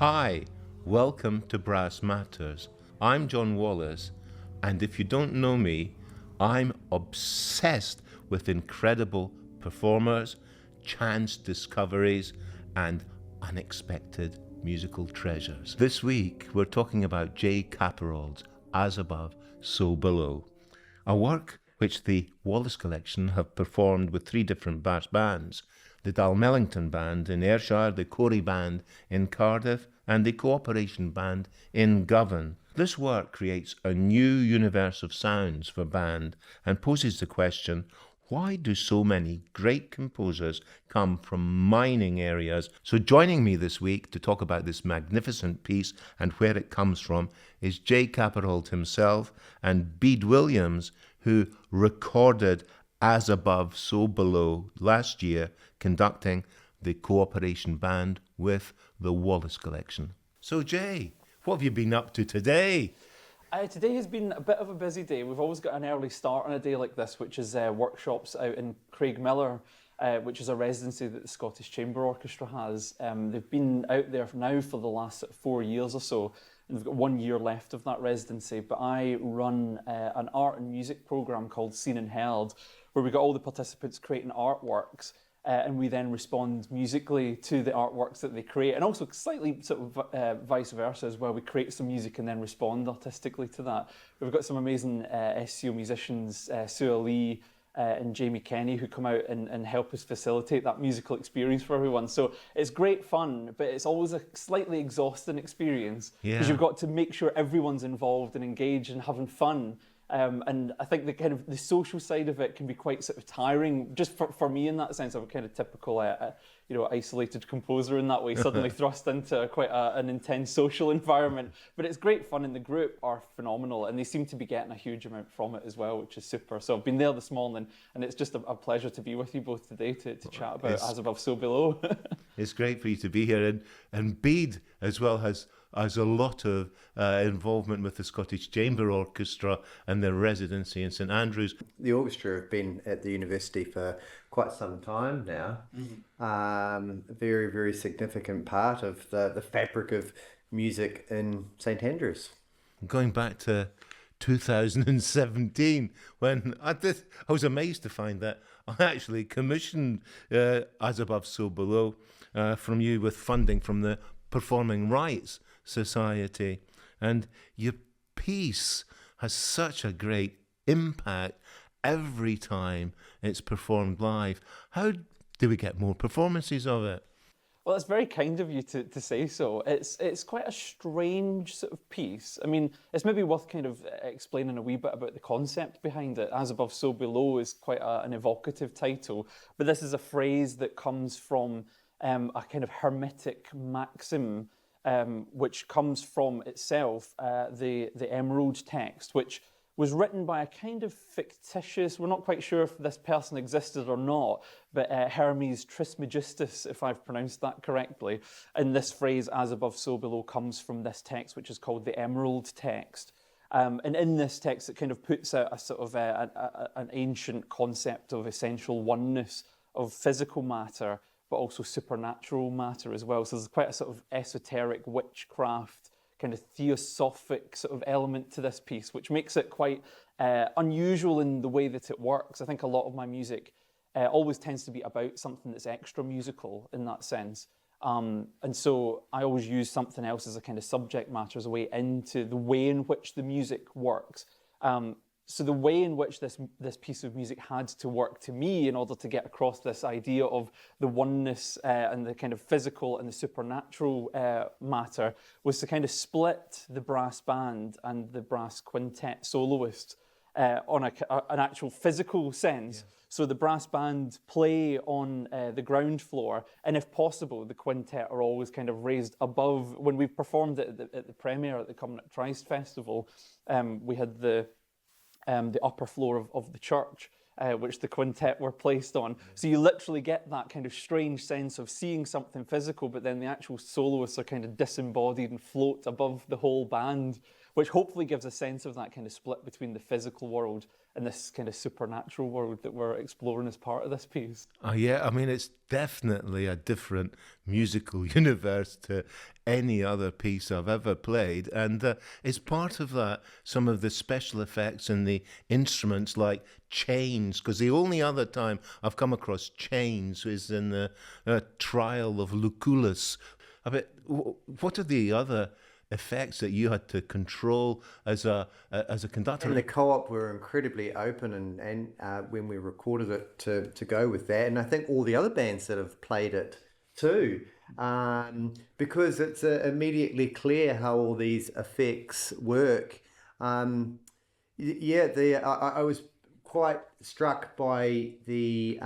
Hi, welcome to Brass Matters. I'm John Wallace, and if you don't know me, I'm obsessed with incredible performers, chance discoveries, and unexpected musical treasures. This week, we're talking about Jay Capparauld, As Above, So Below, a work which the Wallace Collection have performed with three different brass bands: the Dalmellington Band in Ayrshire, the Corey Band in Cardiff, and the Cooperation Band in Govan. This work creates a new universe of sounds for band and poses the question, why do so many great composers come from mining areas? So joining me this week to talk about this magnificent piece and where it comes from is Jay Capparauld himself and Bede Williams, who recorded As Above, So Below last year, conducting the Cooperation Band with the Wallace Collection. So Jay, what have you been up to today? Today has been a bit of a busy day. We've always got an early start on a day like this, which is workshops out in Craigmillar, which is a residency that the Scottish Chamber Orchestra has. They've been out there now for the last 4 years or so, and we've got 1 year left of that residency. But I run an art and music programme called Seen and Heard, where we got all the participants creating artworks, and we then respond musically to the artworks that they create, and also slightly sort of vice versa as well. We create some music and then respond artistically to that. We've got some amazing SCO musicians, Sue Lee and Jamie Kenny, who come out and help us facilitate that musical experience for everyone. So it's great fun, but it's always a slightly exhausting experience because you've got to make sure everyone's involved and engaged and having fun. And I think the social side of it can be quite sort of tiring, just for me in that sense. I'm a kind of typical, isolated composer in that way, suddenly thrust into quite an intense social environment. But it's great fun, and the group are phenomenal, and they seem to be getting a huge amount from it as well, which is super. So I've been there this morning, and it's just a pleasure to be with you both today to chat about As Above, So Below. It's great for you to be here, and Bede as well has a lot of involvement with the Scottish Chamber Orchestra and their residency in St Andrews. The orchestra have been at the university for quite some time now. Mm-hmm. A very, very significant part of the fabric of music in St Andrews. Going back to 2017, when I was amazed to find that I actually commissioned As Above, So Below from you with funding from the Performing Rights Society, and your piece has such a great impact every time it's performed live. How do we get more performances of it? Well, it's very kind of you to say so. It's quite a strange sort of piece. I mean, it's maybe worth kind of explaining a wee bit about the concept behind it. As Above, So Below is quite an evocative title, but this is a phrase that comes from a kind of hermetic maxim, which comes from itself the Emerald text, which was written by a kind of fictitious, we're not quite sure if this person existed or not, but Hermes Trismegistus, if I've pronounced that correctly. And this phrase, As Above, So Below, comes from this text, which is called the Emerald text. And in this text, it kind of puts out a sort of an ancient concept of essential oneness of physical matter, but also supernatural matter as well. So there's quite a sort of esoteric witchcraft, kind of theosophic sort of element to this piece, which makes it quite unusual in the way that it works. I think a lot of my music always tends to be about something that's extra musical in that sense. And so I always use something else as a kind of subject matter, as a way into the way in which the music works. So the way in which this piece of music had to work to me in order to get across this idea of the oneness and the kind of physical and the supernatural matter was to kind of split the brass band and the brass quintet soloist on an actual physical sense. Yeah. So the brass band play on the ground floor, and if possible, the quintet are always kind of raised above. When we performed it at the premiere at the Covenant Christ Festival, we had the upper floor of the church, which the quintet were placed on. So you literally get that kind of strange sense of seeing something physical, but then the actual soloists are kind of disembodied and float above the whole band, which hopefully gives a sense of that kind of split between the physical world in this kind of supernatural world that we're exploring as part of this piece. Yeah, I mean, it's definitely a different musical universe to any other piece I've ever played. And it's part of that, some of the special effects and the instruments like chains, because the only other time I've come across chains is in the trial of Lucullus. I mean, what are the other effects that you had to control as a conductor? And the co-op were incredibly open, and when we recorded it to go with that, and I think all the other bands that have played it too, because it's immediately clear how all these effects work. I was quite struck by the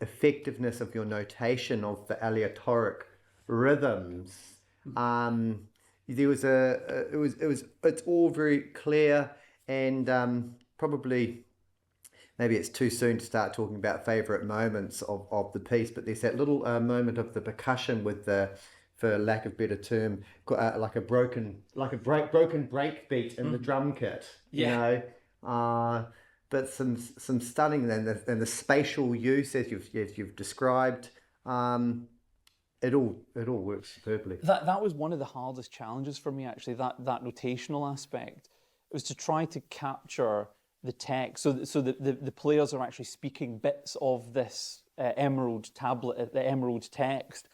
effectiveness of your notation of the aleatoric rhythms. There was it's all very clear, and probably maybe it's too soon to start talking about favorite moments of the piece, but there's that little moment of the percussion with the, for lack of better term, like a broken break beat in the drum kit, you know. But some stunning, and the spatial use as you've described. It all works superbly. That was one of the hardest challenges for me, actually, that notational aspect. It was to try to capture the text, so the players are actually speaking bits of this emerald tablet, the emerald text,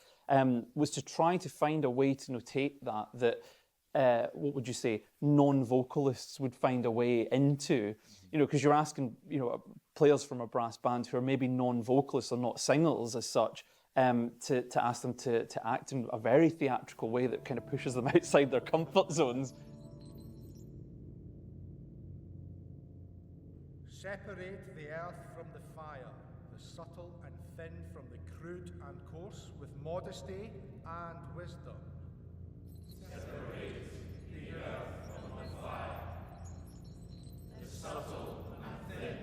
was to try to find a way to notate that what would you say, non-vocalists would find a way into, you know, because you're asking, you know, players from a brass band who are maybe non-vocalists or not singers as such, to ask them to act in a very theatrical way that kind of pushes them outside their comfort zones. Separate the earth from the fire, the subtle and thin from the crude and coarse, with modesty and wisdom. Separate the earth from the fire, the subtle and thin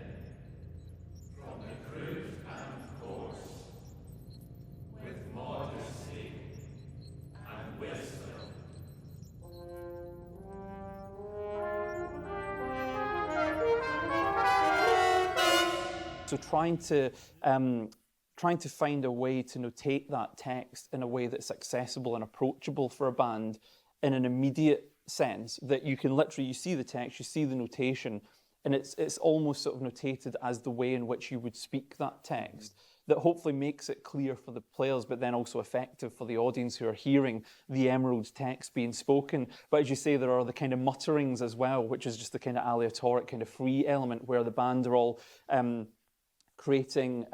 from the crude and coarse, with modesty and wisdom. So trying to find a way to notate that text in a way that's accessible and approachable for a band in an immediate sense, that you can literally, you see the text, you see the notation, and it's almost sort of notated as the way in which you would speak that text, that hopefully makes it clear for the players, but then also effective for the audience who are hearing the emerald text being spoken. But as you say, there are the kind of mutterings as well, which is just the kind of aleatoric, kind of free element where the band are all creating,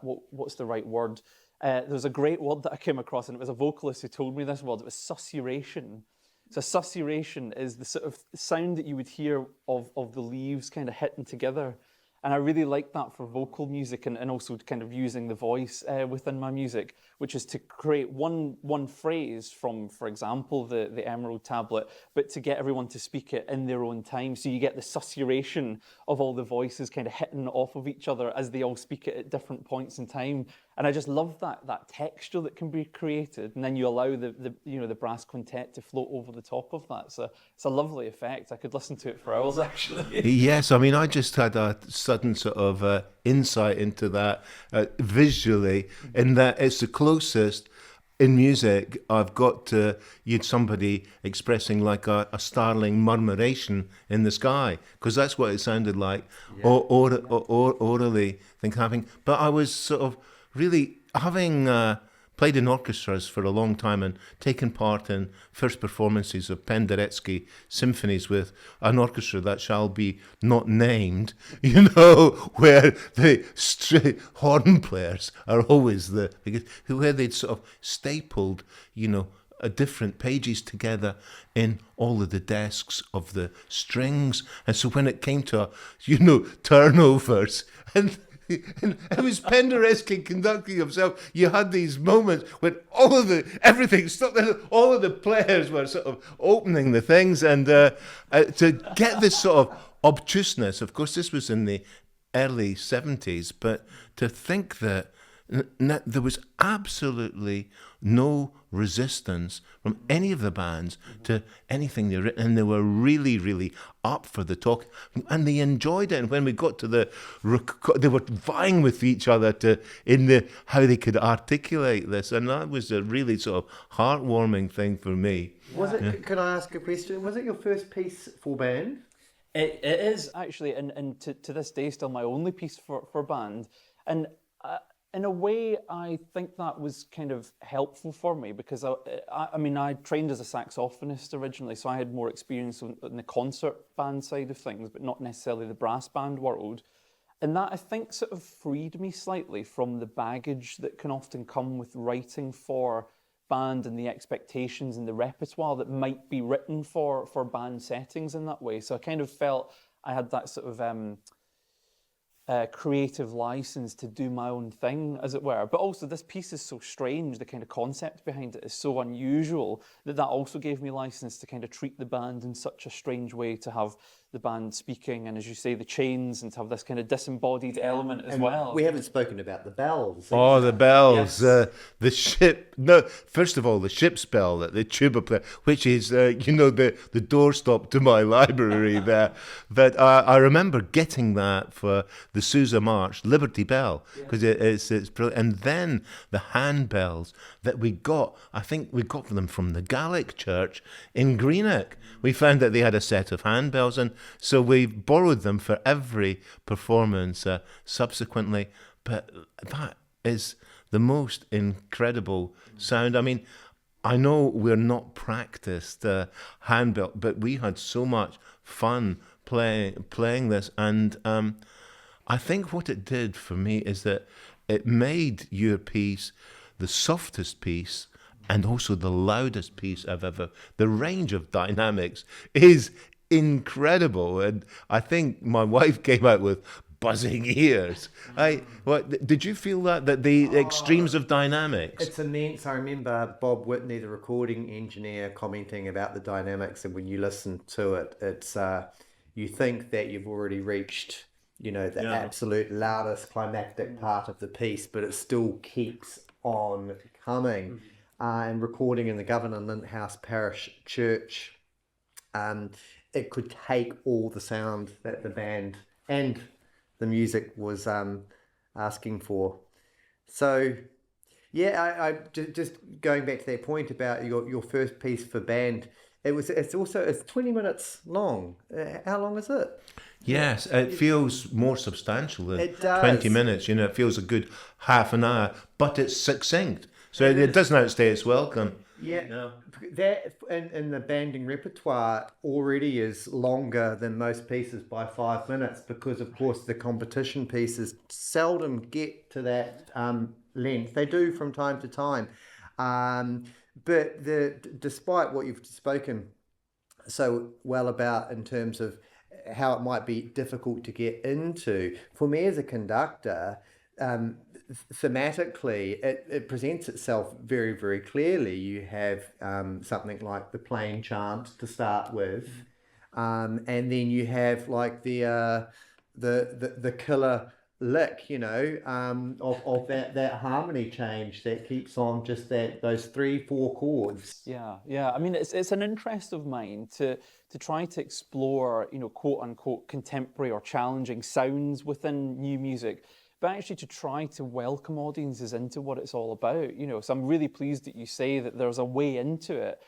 what's the right word? There's a great word that I came across, and it was a vocalist who told me this word. It was susurration. So susurration is the sort of sound that you would hear of the leaves kind of hitting together. And I really like that for vocal music, and also kind of using the voice within my music, which is to create one phrase from, for example, the Emerald Tablet, but to get everyone to speak it in their own time. So you get the susurration of all the voices kind of hitting off of each other as they all speak it at different points in time. And I just love that texture that can be created, and then you allow the brass quintet to float over the top of that. So it's a lovely effect. I could listen to it for hours, actually. Yes, I mean, I just had a sudden sort of insight into that visually, in that it's the closest in music I've got to somebody expressing like a starling murmuration in the sky, because that's what it sounded like, orally having. But I was sort of really having played in orchestras for a long time and taken part in first performances of Penderecki symphonies with an orchestra that shall be not named, where the horn players are always where they'd sort of stapled, different pages together in all of the desks of the strings. And so when it came to, turnovers, and it was Penderecki conducting himself. You had these moments when everything stopped. All of the players were sort of opening the things, and to get this sort of obtuseness. Of course, this was in the early 70s, but to think that There was absolutely no resistance from any of the bands to anything they written, and they were really, really up for the talk, and they enjoyed it. And when we got to they were vying with each other how they could articulate this, and that was a really sort of heartwarming thing for me. Was it? Can I ask a question? Was it your first piece for band? It is actually, and to this day, still my only piece for band. And in a way, I think that was kind of helpful for me because I mean, I trained as a saxophonist originally, so I had more experience in the concert band side of things, but not necessarily the brass band world. And that, I think, sort of freed me slightly from the baggage that can often come with writing for band and the expectations and the repertoire that might be written for band settings in that way. So I kind of felt I had that sort of creative license to do my own thing, as it were. But also this piece is so strange, the kind of concept behind it is so unusual that also gave me license to kind of treat the band in such a strange way, to have the band speaking and, as you say, the chains, and to have this kind of disembodied element as well. We haven't spoken about the bells. Oh, the bells. Yes. The ship. No, first of all, the ship's bell, the tuba player, which is, the doorstop to my library there. But I remember getting that for the Sousa March, Liberty Bell, because it's brilliant. And then the handbells that we got, I think we got them from the Gaelic Church in Greenock. We found that they had a set of handbells, and so we borrowed them for every performance subsequently. But that is the most incredible sound. I mean, I know we're not practiced handbell, but we had so much fun playing this. And I think what it did for me is that it made your piece the softest piece and also the loudest piece I've ever. The range of dynamics is incredible, and I think my wife came out with buzzing ears. Did you feel that the extremes of dynamics? It's immense. I remember Bob Whitney, the recording engineer, commenting about the dynamics, and when you listen to it, it's you think that you've already reached, the absolute loudest climactic part of the piece, but it still keeps on coming. And recording in the Govan and Linthouse Parish Church, it could take all the sound that the band and the music was asking for. So, I just going back to that point about your first piece for band. It's 20 minutes long. How long is it? Yes, it feels more substantial than It does. 20 minutes. It feels a good half an hour, but it's succinct. So it doesn't outstay its welcome. Yeah, that in the banding repertoire already is longer than most pieces by 5 minutes, because of course the competition pieces seldom get to that length. They do from time to time, but despite what you've spoken so well about in terms of how it might be difficult to get into, for me as a conductor, thematically, it presents itself very, very clearly. You have something like the plain chant to start with, and then you have like the killer lick, of that harmony change that keeps on just those 3-4 chords. Yeah. I mean, it's an interest of mine to try to explore, quote unquote contemporary or challenging sounds within new music, but actually to try to welcome audiences into what it's all about, So I'm really pleased that you say that there's a way into it.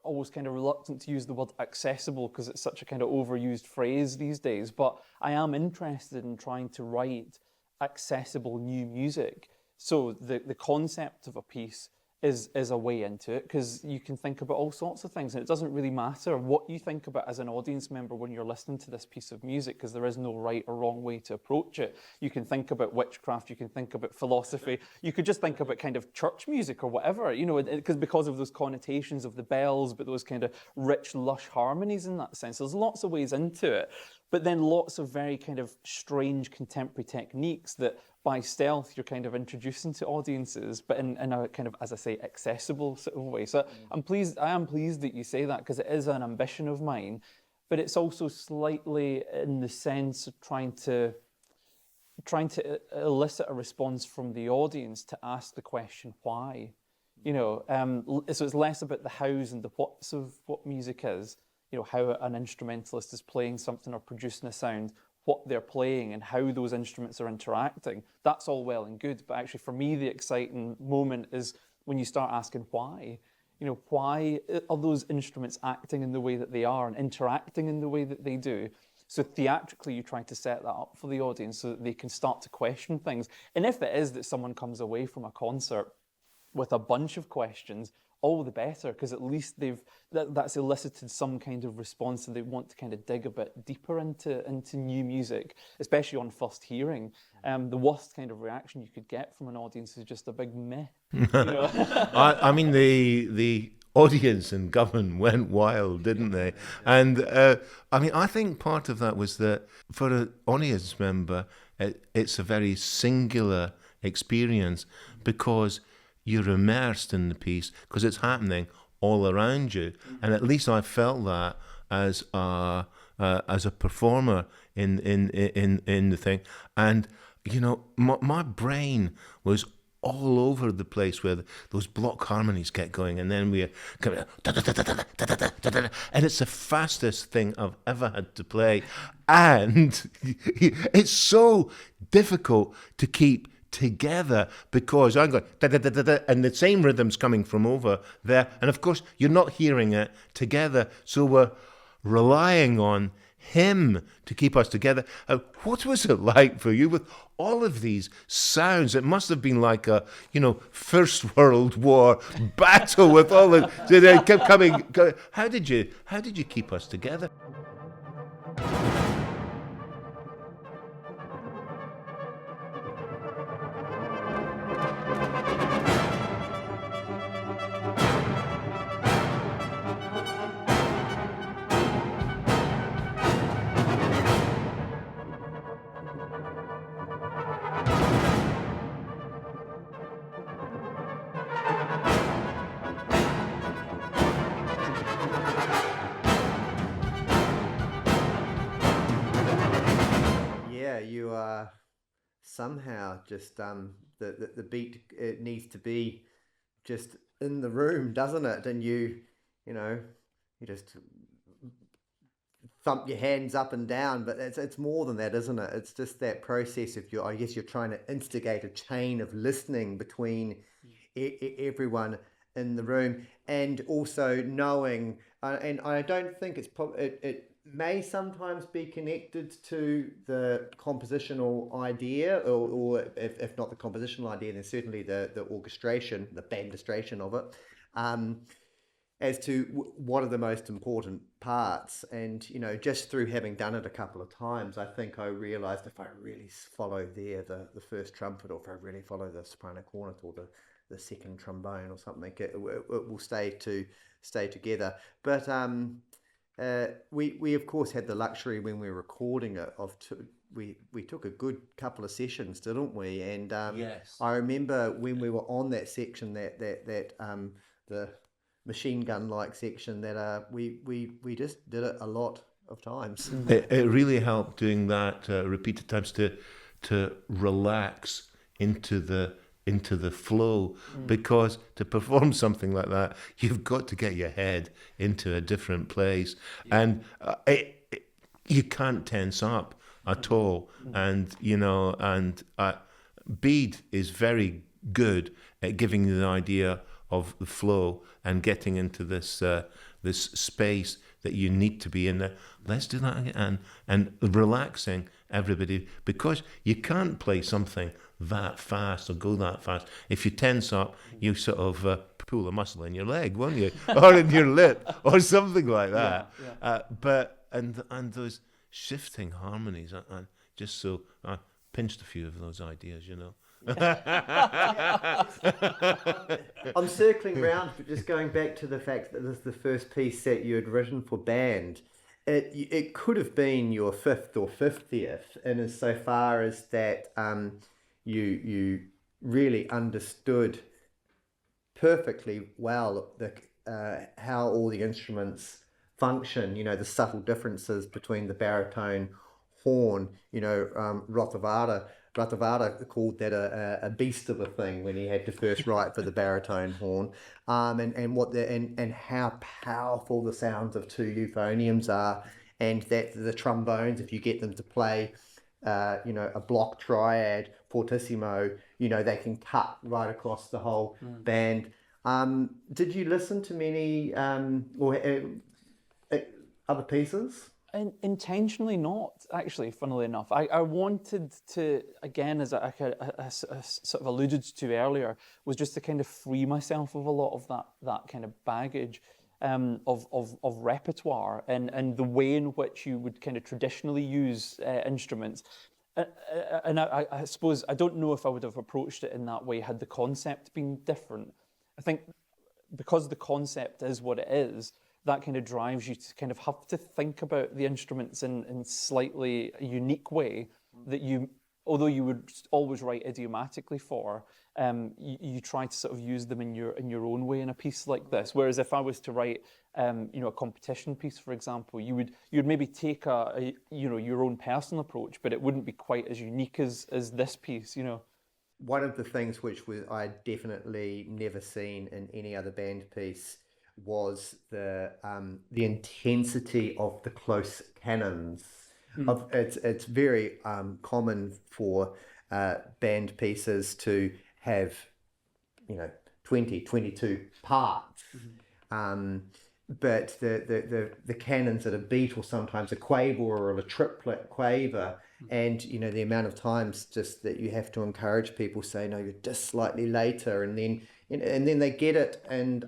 Always kind of reluctant to use the word accessible because it's such a kind of overused phrase these days, but I am interested in trying to write accessible new music. So the concept of a piece is a way into it, because you can think about all sorts of things, and it doesn't really matter what you think about as an audience member when you're listening to this piece of music, because there is no right or wrong way to approach it. You can think about witchcraft, you can think about philosophy, you could just think about kind of church music or whatever, because of those connotations of the bells, but those kind of rich, lush harmonies in that sense. There's lots of ways into it, but then lots of very kind of strange contemporary techniques that by stealth you're kind of introducing to audiences, but in a kind of, as I say, accessible sort of way. So I am pleased that you say that, because it is an ambition of mine, but it's also slightly in the sense of trying to trying to elicit a response from the audience to ask the question why. You know, so it's less about the hows and the whats of what music is, you know, how an instrumentalist is playing something or producing a sound, what they're playing and how those instruments are interacting. That's all well and good, but actually for me the exciting moment is when you start asking why. You know, why are those instruments acting in the way that they are and interacting in the way that they do? So theatrically, you try to set that up for the audience so that they can start to question things. And if it is that someone comes away from a concert with a bunch of questions, all the better, because at least that's elicited some kind of response and they want to kind of dig a bit deeper into new music, especially on first hearing. The worst kind of reaction you could get from an audience is just a big meh. You know? I mean, the audience in Govan went wild, didn't they? And I mean, I think part of that was that for an audience member, it's a very singular experience because you're immersed in the piece because it's happening all around you, and at least I felt that as a performer in the thing, and you know, my brain was all over the place where those block harmonies get going, and then we're coming, and it's the fastest thing I've ever had to play, and it's so difficult to keep together because I'm going da, da, da, da, da, and the same rhythm's coming from over there, and of course you're not hearing it together, so we're relying on him to keep us together. What was it like for you with all of these sounds? It must have been like a, you know, First World War battle with all the they kept coming. How did you keep us together? You are somehow just the beat, it needs to be just in the room, doesn't it? And you just thump your hands up and down, but it's more than that, isn't it? It's just that process of I guess you're trying to instigate a chain of listening between everyone in the room, and also knowing, and I don't think it may sometimes be connected to the compositional idea, or if not the compositional idea, then certainly the orchestration, the bandistration of it, as to what are the most important parts. And, you know, just through having done it a couple of times, I think I realised if I really follow the first trumpet, or if I really follow the soprano cornet or the second trombone or something, it will stay together. But we of course had the luxury when we were recording it we took a good couple of sessions, didn't we? And yes. I remember when we were on that section, that the machine gun like section, that we just did it a lot of times. It really helped doing that repeated times to relax into the flow, because to perform something like that, you've got to get your head into a different place, and you can't tense up at all. And you know, and Bede is very good at giving you the idea of the flow and getting into this space that you need to be in there. Let's do that again, and relaxing everybody, because you can't play something that fast or go that fast. If you tense up, you sort of pull a muscle in your leg, won't you? Or in your lip, or something like that. Yeah. But those shifting harmonies, I just so I pinched a few of those ideas, you know. I'm circling round, but just going back to the fact that this is the first piece that you had written for band. It could have been your fifth or 50th, in as so far as that you really understood perfectly well how all the instruments function. You know, the subtle differences between the baritone, horn, you know, Rothavara Ratavara called that a beast of a thing when he had to first write for the baritone horn, and how powerful the sounds of two euphoniums are, and that the trombones, if you get them to play, a block triad fortissimo, they can cut right across the whole band. Did you listen to many other pieces? Intentionally not, actually, funnily enough. I wanted to, again, as I sort of alluded to earlier, was just to kind of free myself of a lot of that kind of baggage of repertoire and the way in which you would kind of traditionally use instruments. And I suppose, I don't know if I would have approached it in that way had the concept been different. I think because the concept is what it is, that kind of drives you to kind of have to think about the instruments in slightly a unique way that although you would always write idiomatically for, you try to sort of use them in your own way in a piece like this. Whereas if I was to write, a competition piece, for example, you'd maybe take your own personal approach, but it wouldn't be quite as unique as this piece, One of the things which I definitely never seen in any other band piece was the intensity of the close canons. It's very common for band pieces to have 20, 22 parts, but the canons at a beat, or sometimes a quaver or a triplet quaver, and the amount of times just that you have to encourage people, say no, you're just slightly later, and then they get it, and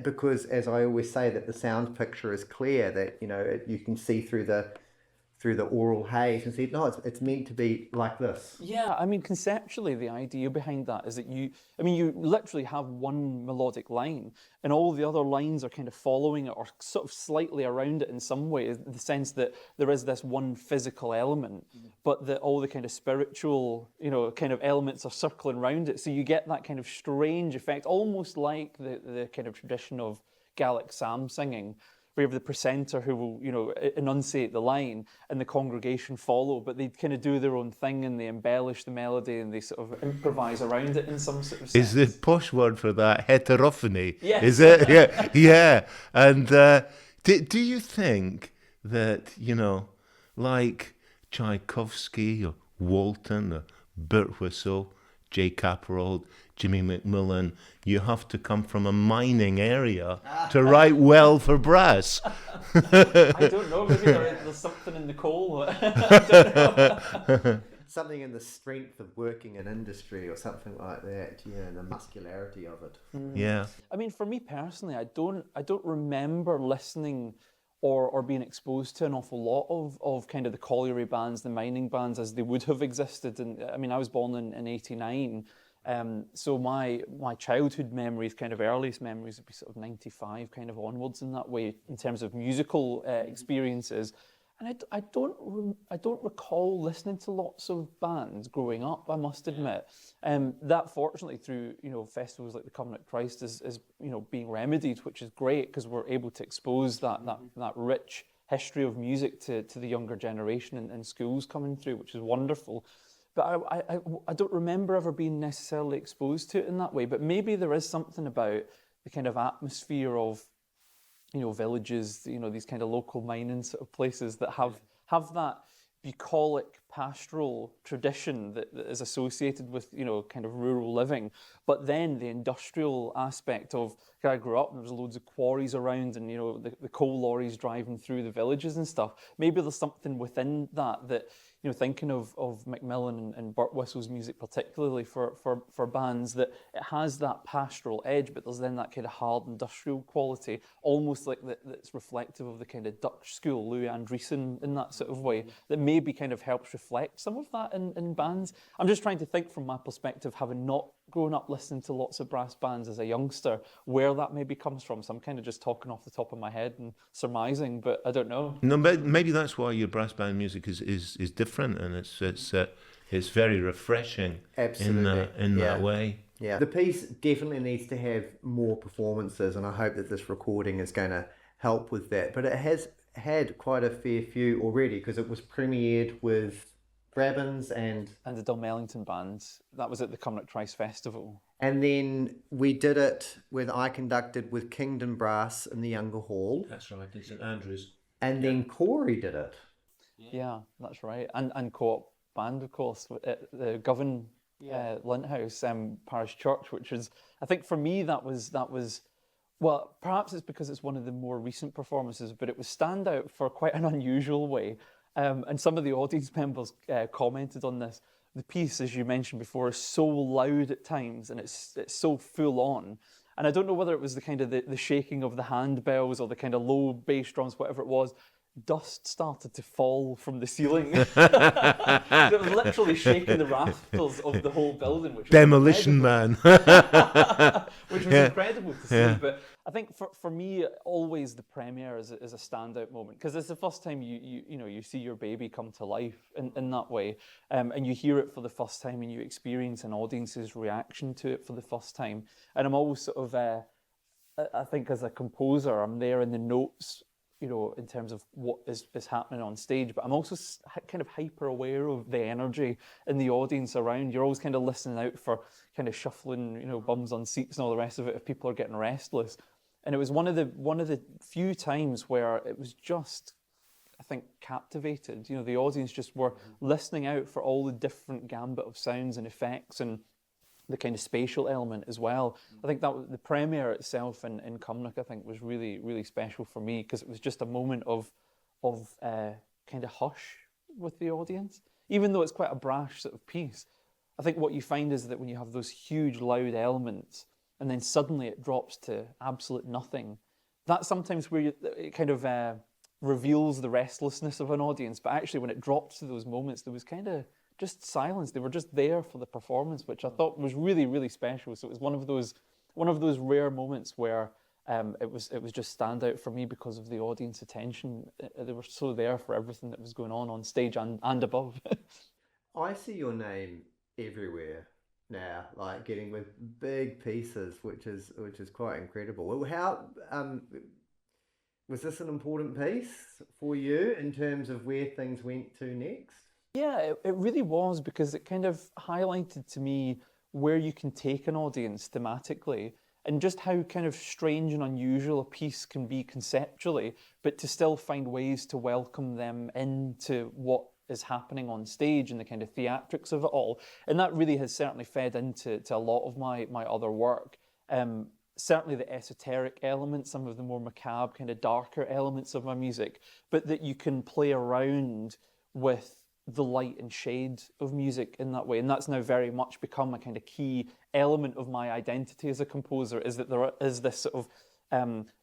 because, as I always say, that the sound picture is clear, that you can see through the oral haze and see, no, it's meant to be like this. Yeah, I mean, conceptually, the idea behind that is that you literally have one melodic line, and all the other lines are kind of following it or sort of slightly around it in some way, in the sense that there is this one physical element, but that all the kind of spiritual, kind of elements are circling around it. So you get that kind of strange effect, almost like the kind of tradition of Gaelic psalm singing, where you have the precentor who will, enunciate the line and the congregation follow, but they kind of do their own thing and they embellish the melody and they sort of improvise around it in some sort of sense. Is the posh word for that heterophony? Yes. Is it? Yeah, yeah. And do you think that, like Tchaikovsky or Walton or Birtwistle, Jay Capparauld, Jimmy McMillan, you have to come from a mining area to write well for brass? I don't know, maybe there's something in the coal. I don't know. Something in the strength of working in industry or something like that, and the muscularity of it. Yeah. I mean, for me personally, I don't remember listening or being exposed to an awful lot of kind of the colliery bands, the mining bands, as they would have existed. And I mean, I was born in 89. So my childhood memories, kind of earliest memories, would be sort of 95 kind of onwards in that way, in terms of musical experiences. And I don't recall listening to lots of bands growing up, I must admit. That fortunately through festivals like the Covenant Christ is being remedied, which is great because we're able to expose that rich history of music to the younger generation in schools coming through, which is wonderful. But I don't remember ever being necessarily exposed to it in that way. But maybe there is something about the kind of atmosphere of, villages, these kind of local mining sort of places that have that bucolic pastoral tradition that is associated with, kind of rural living. But then the industrial aspect of, I grew up and there was loads of quarries around and, the coal lorries driving through the villages and stuff. Maybe there's something within that thinking of Macmillan and Birtwhistle's music particularly for bands, that it has that pastoral edge, but there's then that kind of hard industrial quality, almost like that's reflective of the kind of Dutch school, Louis Andriessen, in that sort of way, that maybe kind of helps reflect some of that in bands. I'm just trying to think from my perspective, having not grown up listening to lots of brass bands as a youngster, where that maybe comes from. So I'm kind of just talking off the top of my head and surmising, but I don't know. No, but maybe that's why your brass band music is different, and it's very refreshing. Absolutely. in that way. Yeah, the piece definitely needs to have more performances, and I hope that this recording is going to help with that. But it has had quite a fair few already, because it was premiered with Grabbins and the Dunmellington Band. That was at the Cumnock Trice Festival. And then we did it I conducted with Kingdon Brass in the Younger Hall. That's right, in St Andrews. And then Corey did it. Yeah, that's right. And co-op band, of course, at the Govan Linthouse Parish Church, which is, I think for me, that was, well, perhaps it's because it's one of the more recent performances, but it was standout for quite an unusual way. And some of the audience members commented on this. The piece, as you mentioned before, is so loud at times, and it's so full on. And I don't know whether it was the kind of the shaking of the handbells or the kind of low bass drums, whatever it was. Dust started to fall from the ceiling. It was literally shaking the rafters of the whole building, which was Demolition Man. which was incredible to see. But I think for me, always the premiere is a standout moment, because it's the first time you see your baby come to life in that way, and you hear it for the first time and you experience an audience's reaction to it for the first time. And I'm always sort of, I think as a composer, I'm there in the notes, in terms of what is happening on stage, but I'm also kind of hyper aware of the energy in the audience around. You're always kind of listening out for kind of shuffling, bums on seats and all the rest of it if people are getting restless. And it was one of the few times where it was just, I think, captivated. The audience just were listening out for all the different gambit of sounds and effects and the kind of spatial element as well. I think that the premiere itself in Cumnock, I think, was really, really special for me, because it was just a moment of kind of hush with the audience. Even though it's quite a brash sort of piece, I think what you find is that when you have those huge loud elements and then suddenly it drops to absolute nothing, that's sometimes where it kind of reveals the restlessness of an audience. But actually when it dropped to those moments, there was kind of just silence. They were just there for the performance, which I thought was really, really special. So it was one of those rare moments where it was just standout for me because of the audience attention. They were so there for everything that was going on stage and above. I see your name everywhere now, like getting with big pieces, which is quite incredible. How was this an important piece for you in terms of where things went to next? Yeah, it really was, because it kind of highlighted to me where you can take an audience thematically, and just how kind of strange and unusual a piece can be conceptually, but to still find ways to welcome them into what is happening on stage and the kind of theatrics of it all. And that really has certainly fed into a lot of my other work. Certainly the esoteric elements, some of the more macabre, kind of darker elements of my music, but that you can play around with the light and shade of music in that way. And that's now very much become a kind of key element of my identity as a composer, is that there is this sort of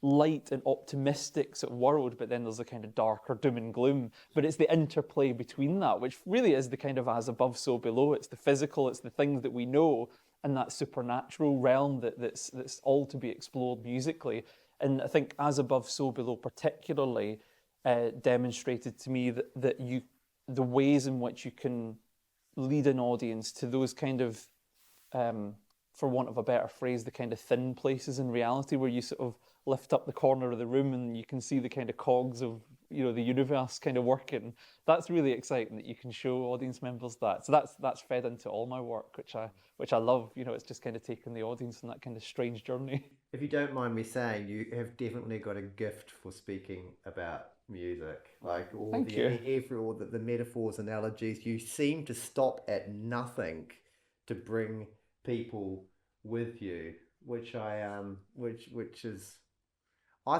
light and optimistic sort of world, but then there's a kind of darker doom and gloom. But it's the interplay between that, which really is the kind of as above, so below. It's the physical, it's the things that we know, and that supernatural realm that's all to be explored musically. And I think as above, so below particularly demonstrated to me that the ways in which you can lead an audience to those kind of, for want of a better phrase, the kind of thin places in reality where you sort of lift up the corner of the room and you can see the kind of cogs of, the universe kind of working. That's really exciting that you can show audience members that. So that's fed into all my work, which I love. It's just kind of taking the audience on that kind of strange journey. If you don't mind me saying, you have definitely got a gift for speaking about music, like all the metaphors, analogies. You seem to stop at nothing to bring people with you, which I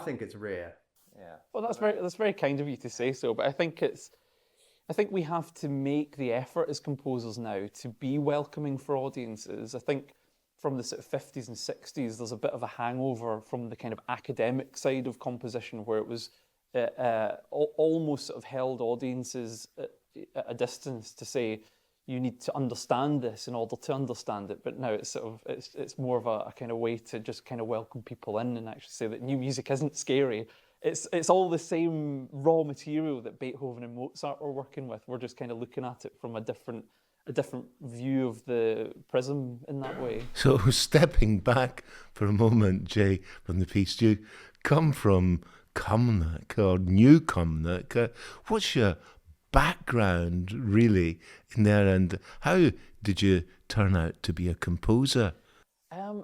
think it's rare. Yeah. Well, that's very kind of you to say so, but I think we have to make the effort as composers now to be welcoming for audiences. I think from the sort of 50s and 60s, there's a bit of a hangover from the kind of academic side of composition, where it was almost sort of held audiences at a distance to say, you need to understand this in order to understand it. But now it's more of a kind of way to just kind of welcome people in and actually say that new music isn't scary. It's all the same raw material that Beethoven and Mozart were working with. We're just kind of looking at it from a different view of the prism in that way. So stepping back for a moment, Jay, from the piece, you come from Cumnock or New Cumnock. What's your background really in there. And how did you turn out to be a composer?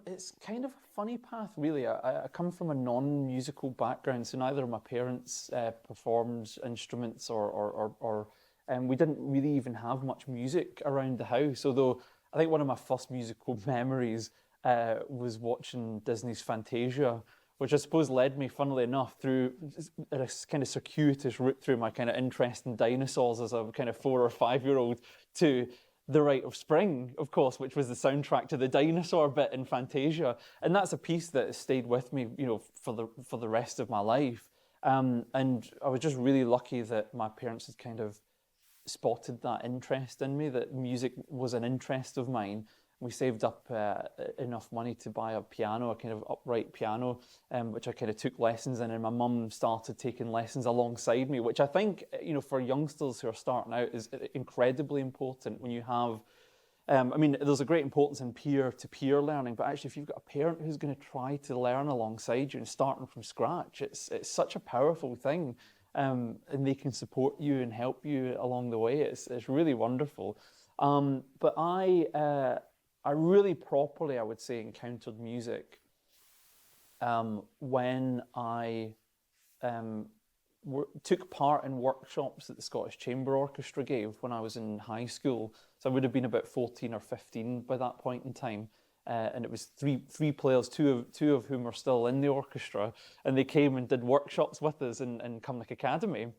It's kind of a funny path, really. I come from a non-musical background, so neither of my parents performed instruments, or we didn't really even have much music around the house. Although I think one of my first musical memories was watching Disney's Fantasia, which I suppose led me, funnily enough, through a kind of circuitous route through my kind of interest in dinosaurs as a kind of 4 or 5-year-old to The Rite of Spring, of course, which was the soundtrack to the dinosaur bit in Fantasia. And that's a piece that has stayed with me, for the rest of my life. And I was just really lucky that my parents had kind of spotted that interest in me, that music was an interest of mine. We saved up enough money to buy a piano, a kind of upright piano, which I kind of took lessons in, and my mum started taking lessons alongside me, which I think, for youngsters who are starting out is incredibly important when you have, there's a great importance in peer-to-peer learning, but actually if you've got a parent who's going to try to learn alongside you and starting from scratch, it's such a powerful thing, and they can support you and help you along the way. It's really wonderful. But I really properly, I would say, encountered music when I took part in workshops that the Scottish Chamber Orchestra gave when I was in high school. So I would have been about 14 or 15 by that point in time. And it was three players, two of whom are still in the orchestra, and they came and did workshops with us in Cumnock Academy.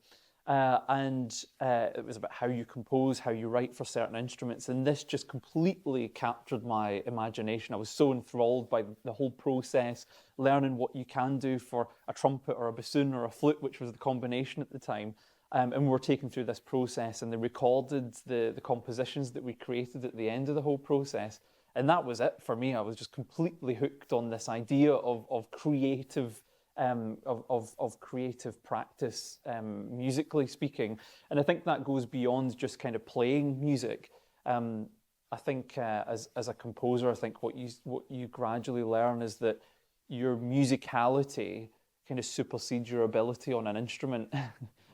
It was about how you compose, how you write for certain instruments, and this just completely captured my imagination. I was so enthralled by the whole process, learning what you can do for a trumpet or a bassoon or a flute, which was the combination at the time. And we were taken through this process, and they recorded the compositions that we created at the end of the whole process. And that was it for me. I was just completely hooked on this idea of creative creative practice, musically speaking. And I think that goes beyond just kind of playing music. I think as a composer, I think what you gradually learn is that your musicality kind of supersedes your ability on an instrument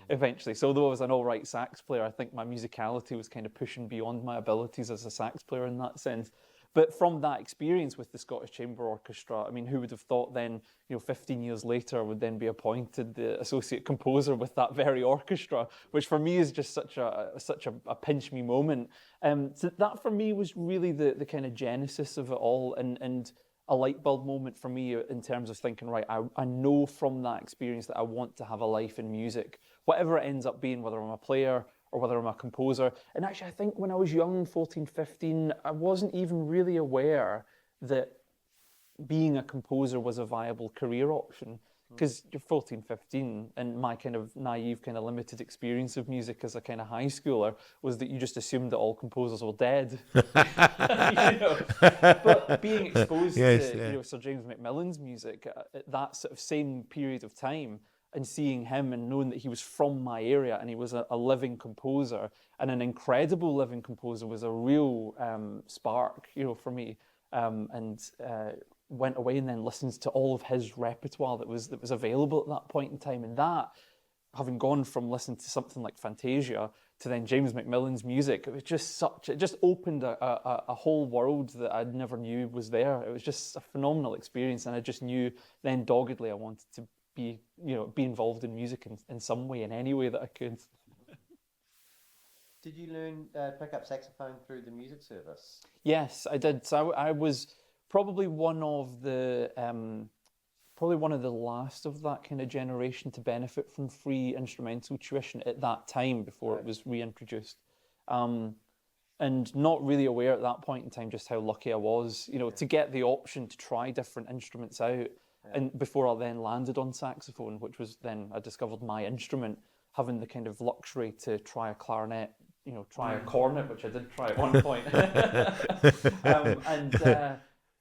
eventually. So although I was an all right sax player, I think my musicality was kind of pushing beyond my abilities as a sax player in that sense. But from that experience with the Scottish Chamber Orchestra, I mean, who would have thought then, 15 years later, I would then be appointed the associate composer with that very orchestra, which for me is just such a pinch me moment. So that for me was really the kind of genesis of it all, and a light bulb moment for me in terms of thinking, right, I know from that experience that I want to have a life in music, whatever it ends up being, whether I'm a player or whether I'm a composer. And actually, I think when I was young, 14, 15, I wasn't even really aware that being a composer was a viable career option. Because you're 14, 15, and my kind of naive, kind of limited experience of music as a kind of high schooler was that you just assumed that all composers were dead. But being exposed to Sir James Macmillan's music at that sort of same period of time, and seeing him and knowing that he was from my area and he was a living composer, and an incredible living composer, was a real spark, for me. Went away and then listened to all of his repertoire that was available at that point in time. And that, having gone from listening to something like Fantasia to then James Macmillan's music, it was just it just opened a whole world that I never knew was there. It was just a phenomenal experience, and I just knew then doggedly I wanted to be involved in music in some way, in any way that I could. Did you pick up saxophone through the music service? Yes, I did. So I was probably one of the last of that kind of generation to benefit from free instrumental tuition at that time before it was reintroduced. And not really aware at that point in time just how lucky I was, to get the option to try different instruments out. And before I then landed on saxophone, which was then I discovered my instrument, having the kind of luxury to try a clarinet, try a cornet, which I did try at one point.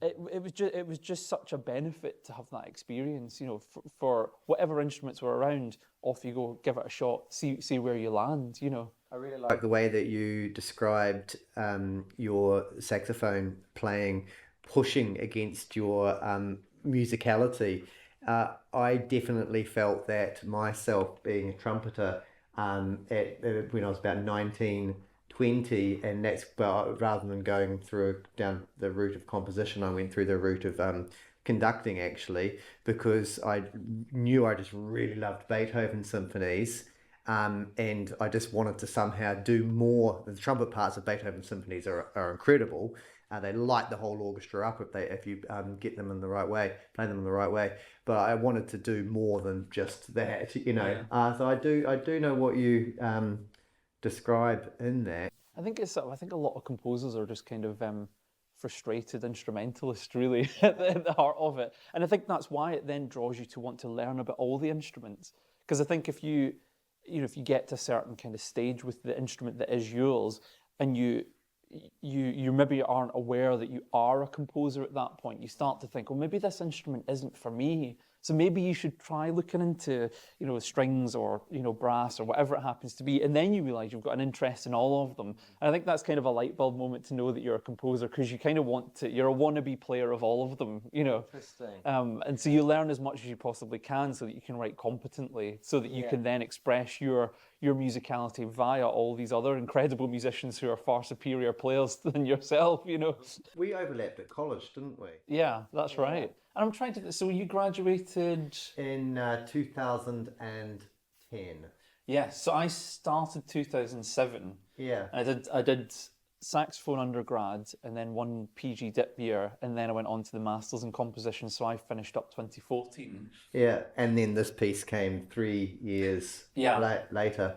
It was just such a benefit to have that experience, for whatever instruments were around. Off you go, give it a shot, see where you land, I really like the way that you described your saxophone playing, pushing against your musicality. I definitely felt that myself, being a trumpeter. when I was about 19, 20, and that's rather than going down the route of composition, I went through the route of conducting, actually, because I knew I just really loved Beethoven symphonies. And I just wanted to somehow do more. The trumpet parts of Beethoven symphonies are incredible. They light the whole orchestra up if you get them in the right way, play them in the right way. But I wanted to do more than just that, So I do know what you describe in that. I think a lot of composers are just kind of frustrated instrumentalists, really, at the heart of it. And I think that's why it then draws you to want to learn about all the instruments. Because I think if you get to a certain kind of stage with the instrument that is yours, and you maybe aren't aware that you are a composer at that point, you start to think, well, maybe this instrument isn't for me. So maybe you should try looking into, strings or, brass or whatever it happens to be. And then you realize you've got an interest in all of them. And I think that's kind of a light bulb moment to know that you're a composer, because you kind of you're a wannabe player of all of them, Interesting. And so you learn as much as you possibly can so that you can write competently, so that you can then express your musicality via all these other incredible musicians who are far superior players than yourself, We overlapped at college, didn't we? Yeah, that's right. And I'm trying to... So you graduated... In 2010. Yes, so I started 2007. Yeah. And I did saxophone undergrad and then one PG dip year, and then I went on to the Masters in Composition, so I finished up 2014. Yeah, and then this piece came 3 years later.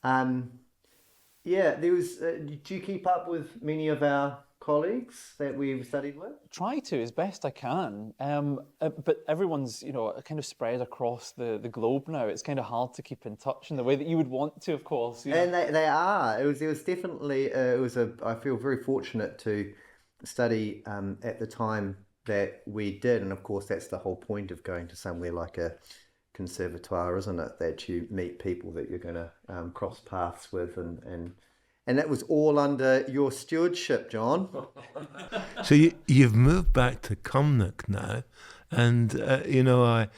There was... do you keep up with many of our colleagues that we've studied with? Try to, as best I can. But everyone's, kind of spread across the globe now. It's kind of hard to keep in touch in the way that you would want to, of course. And they are. It was definitely, I feel very fortunate to study at the time that we did. And of course, that's the whole point of going to somewhere like a conservatoire, isn't it? That you meet people that you're going to cross paths with and that was all under your stewardship, John. So you've moved back to Cumnock now, and I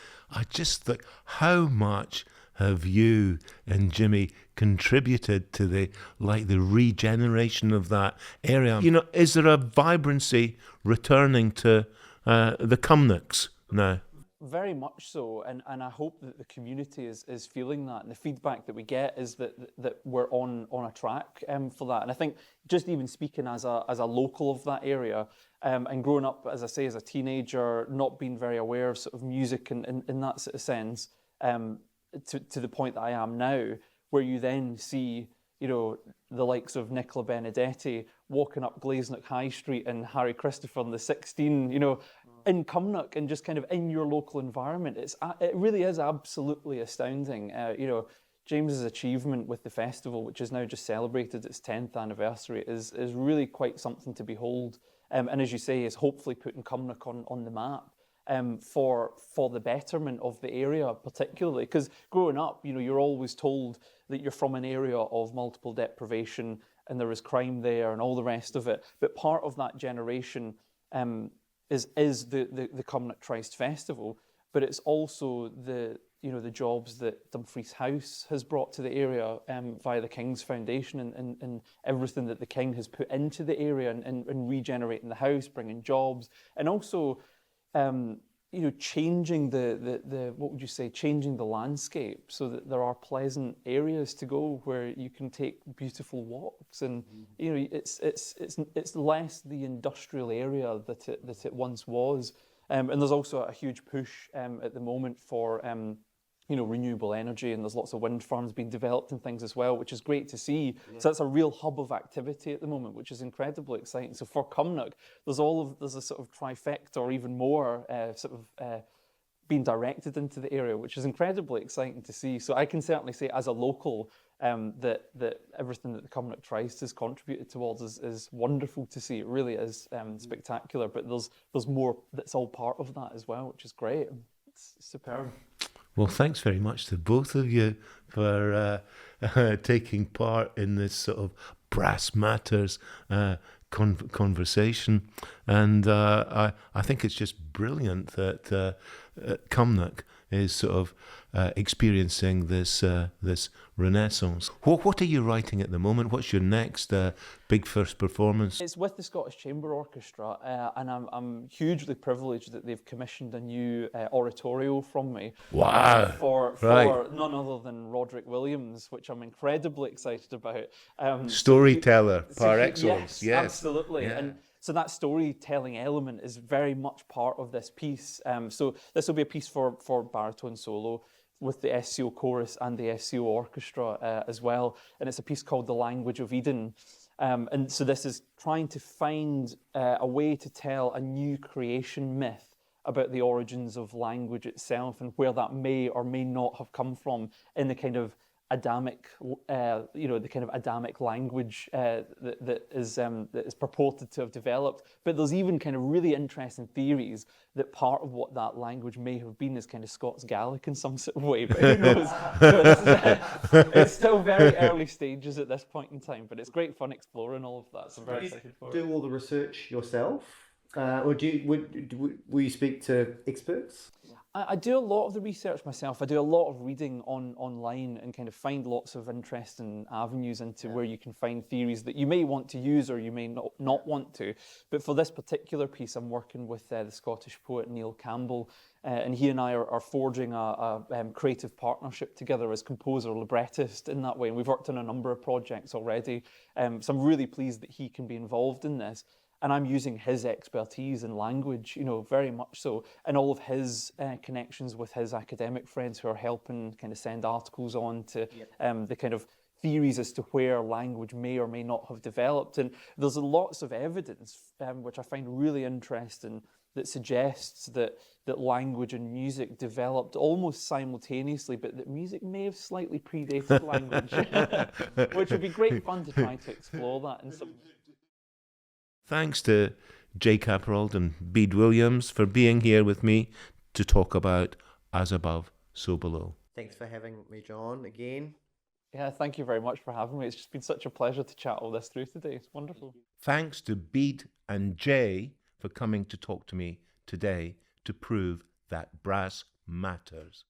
just think, how much have you and Jimmy contributed to the regeneration of that area? Is there a vibrancy returning to the Cumnocks now? Very much so, and I hope that the community is feeling that, and the feedback that we get is that we're on a track for that. And I think just even speaking as a local of that area, and growing up, as I say, as a teenager, not being very aware of sort of music in that sort of sense, to the point that I am now, where you then see, the likes of Nicola Benedetti walking up Glazennock High Street and Harry Christopher and the 16, in Cumnock and just kind of in your local environment. It really is absolutely astounding. James's achievement with the festival, which has now just celebrated its 10th anniversary, is really quite something to behold. And as you say, is hopefully putting Cumnock on the map. For the betterment of the area, particularly because growing up, you're always told that you're from an area of multiple deprivation and there is crime there and all the rest of it. But part of that generation is the Cumnock Christ Festival, but it's also the jobs that Dumfries House has brought to the area via the King's Foundation and everything that the King has put into the area and regenerating the house, bringing jobs, and also changing changing the landscape so that there are pleasant areas to go where you can take beautiful walks, and it's less the industrial area that it once was, and there's also a huge push at the moment for renewable energy, and there's lots of wind farms being developed and things as well, which is great to see. Yeah. So that's a real hub of activity at the moment, which is incredibly exciting. So for Cumnock, there's a sort of trifecta or even more being directed into the area, which is incredibly exciting to see. So I can certainly say as a local that everything that the Cumnock Christ has contributed towards is wonderful to see. It really is spectacular, but there's more that's all part of that as well, which is great. It's superb. Well, thanks very much to both of you for taking part in this sort of brass matters conversation. And I think it's just brilliant that Cumnock is sort of experiencing this this renaissance. What are you writing at the moment? What's your next big first performance? It's with the Scottish Chamber Orchestra, and I'm hugely privileged that they've commissioned a new oratorio from me. Wow! For Right. none other than Bede Williams, which I'm incredibly excited about. Storyteller par excellence. Yes, absolutely. Yeah. And so that storytelling element is very much part of this piece. So this will be a piece for baritone solo with the SCO chorus and the SCO orchestra as well. And it's a piece called The Language of Eden. And so this is trying to find a way to tell a new creation myth about the origins of language itself and where that may or may not have come from in the kind of Adamic, the kind of Adamic language that is purported to have developed. But there's even kind of really interesting theories that part of what that language may have been is kind of Scots Gaelic in some sort of way. But who knows? It's still very early stages at this point in time, but it's great fun exploring all of that. So I'm very excited for it. Do all the research yourself, or will you speak to experts? I do a lot of the research myself. I do a lot of reading online and kind of find lots of interesting avenues into where you can find theories that you may want to use or you may not want to. But for this particular piece, I'm working with the Scottish poet Neil Campbell, and he and I are forging a creative partnership together as composer, librettist in that way. And we've worked on a number of projects already. So I'm really pleased that he can be involved in this. And I'm using his expertise in language, very much so, and all of his connections with his academic friends who are helping kind of send articles on to the kind of theories as to where language may or may not have developed. And there's lots of evidence, which I find really interesting, that suggests that language and music developed almost simultaneously, but that music may have slightly predated language, which would be great fun to try to explore that in some... Thanks to Jay Capparauld and Bede Williams for being here with me to talk about As Above, So Below. Thanks for having me, John, again. Yeah, thank you very much for having me. It's just been such a pleasure to chat all this through today. It's wonderful. Thanks to Bede and Jay for coming to talk to me today to prove that brass matters.